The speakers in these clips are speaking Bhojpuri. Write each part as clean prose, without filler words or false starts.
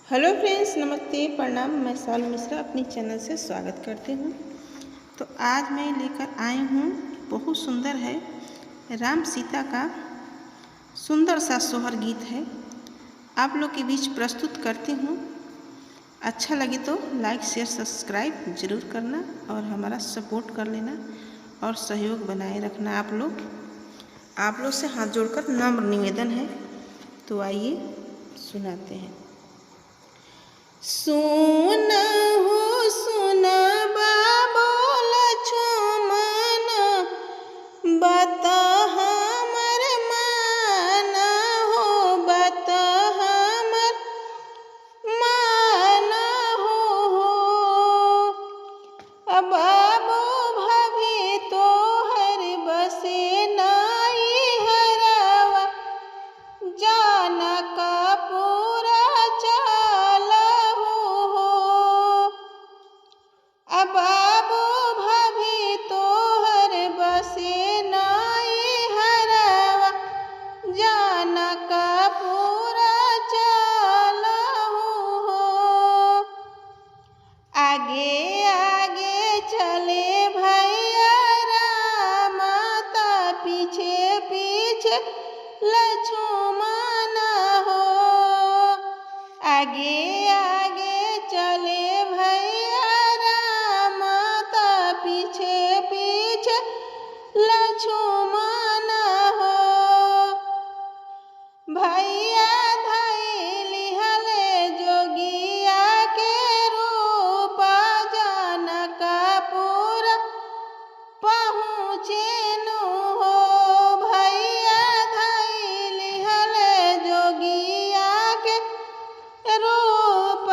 हेलो फ्रेंड्स, नमस्ते, प्रणाम। मैं साल मिश्रा अपनी चैनल से स्वागत करती हूँ। तो आज मैं लेकर आई हूँ, बहुत सुंदर है, राम सीता का सुंदर सा सोहर गीत है। आप लोग के बीच प्रस्तुत करती हूँ। अच्छा लगे तो लाइक शेयर सब्सक्राइब ज़रूर करना और हमारा सपोर्ट कर लेना और सहयोग बनाए रखना। आप लोग से हाथ जोड़कर नम्र निवेदन है। तो आइए सुनाते हैं। सुन हो सुन बाबो लक्ष्मण, बात हमर मान हो, बात हमर मान हो। बाबो भाभी तोहर बसे नाई हरावा, जानका पूरा बाबो भाभी तोहर बसे नाई हरावा, जानका पूरा चलहु हो। आगे आगे चले भैया राम, पीछे पीछे लक्ष्मण हो। आगे आगे चले भैया राम, पीछे पीछे लक्ष्मण हो। भैया धैली हले जोगिया के रूप, जानका पूरा पहुँचे नु हो। भैया धैली हले जोगिया के रूप,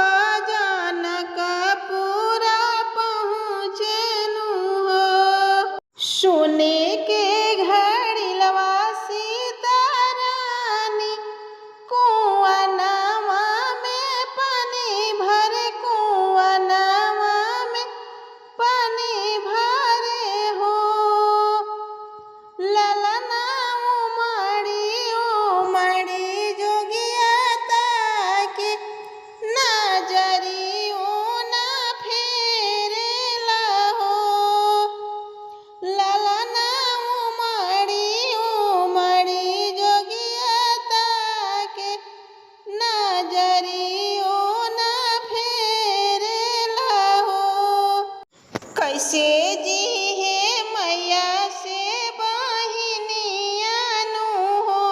जानका पूरा पहुँचे नु हो। सोने के घड़िलवा सीता रानी, कुआं नवा में पानी भरे, कुआं नवा में पानी भरे हो। ललना उमड़ी उमड़ी जोगिया ताके, नजरी ना फेरेला हो। ललना उमड़ी उमड़ी जोगिया ताके, नजरी ना फेरेला हो। कैसे जी है मैया से बहिनिया नु हो,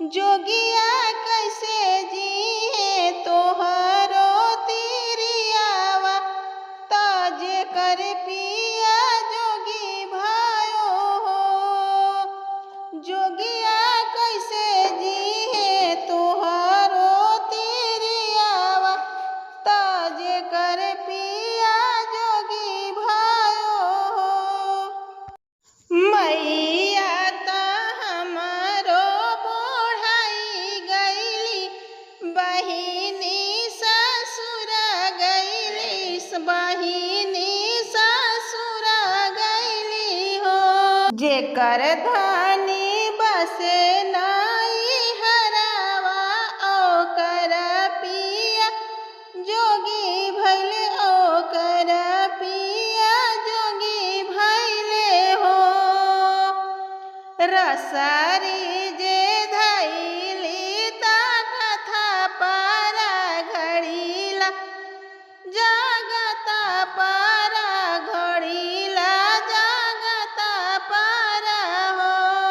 जोगिया कैसे जी है तोहरो तिरियावा, ताजे कर पिया जोगी भायो हो। जोगिया कैसे जी है तोहरो तिरियावा, ताजे कर पिया जोगी भायो हो। मैया त हमरो बोढ़ाई गईली, बहिनी ससुर गईली, बहिनी ससुर गईली हो। जेकर धानी बसे नाई हरावा, ओकर पिया जोगी भैले, ओकर पिया जोगी भैले हो। रसारी जे धैली ता कथा पारा घड़ीला, जागता पारा घड़ीला, जागता पारा हो।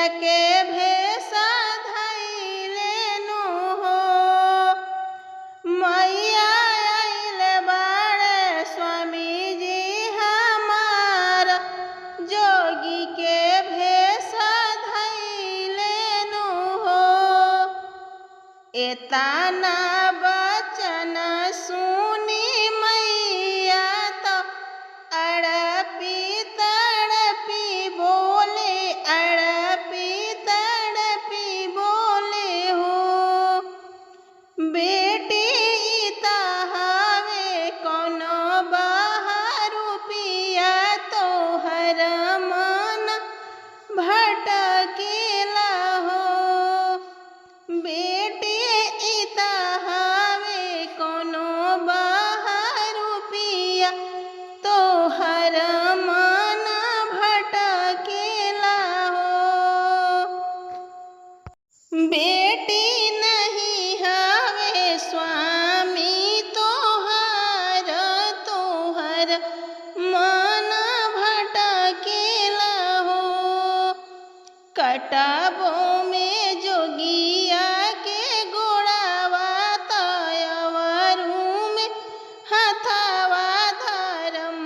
के भेष धइले नु हो। मैया आइले बाड़े स्वामी जी हमार, जोगी के भेष धइले नु हो। एतना बचन सुनी मैया तो अड़पी तड़पी बोले, अड़पी तड़पी बोले हो। बेटी इता हवे कोनो बहरूपिया, तोहर मन भटकेला हो। बेटी इता हवे कोनो बहरूपिया, तोहर मन भटकेला हो। बेटी नहीं हवे स्वामी तोहर, तोहर मन भटकेला हो। कटबो में जोगिया के गोड़ावा, तयवरू में हथवा धर्म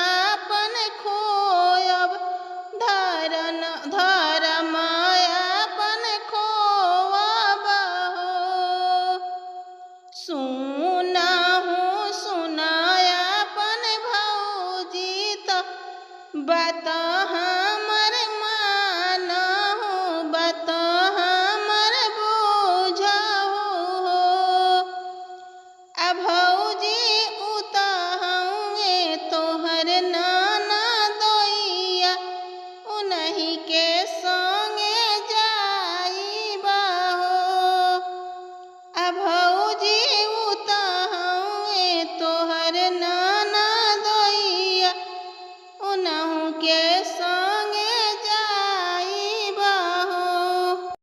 आपन खोयब, धर्म आपन खोवब हो। सुनहु सुनायापन भौजी तो बात हमर मानहु, बात हमर बुझहु हो। आ भौजी उतहुए तोहर ननदोइया, उन्हीं के संगे जाइबा हो। आ भौजी उतहुए तोहर ननदोइया, उन्हीं के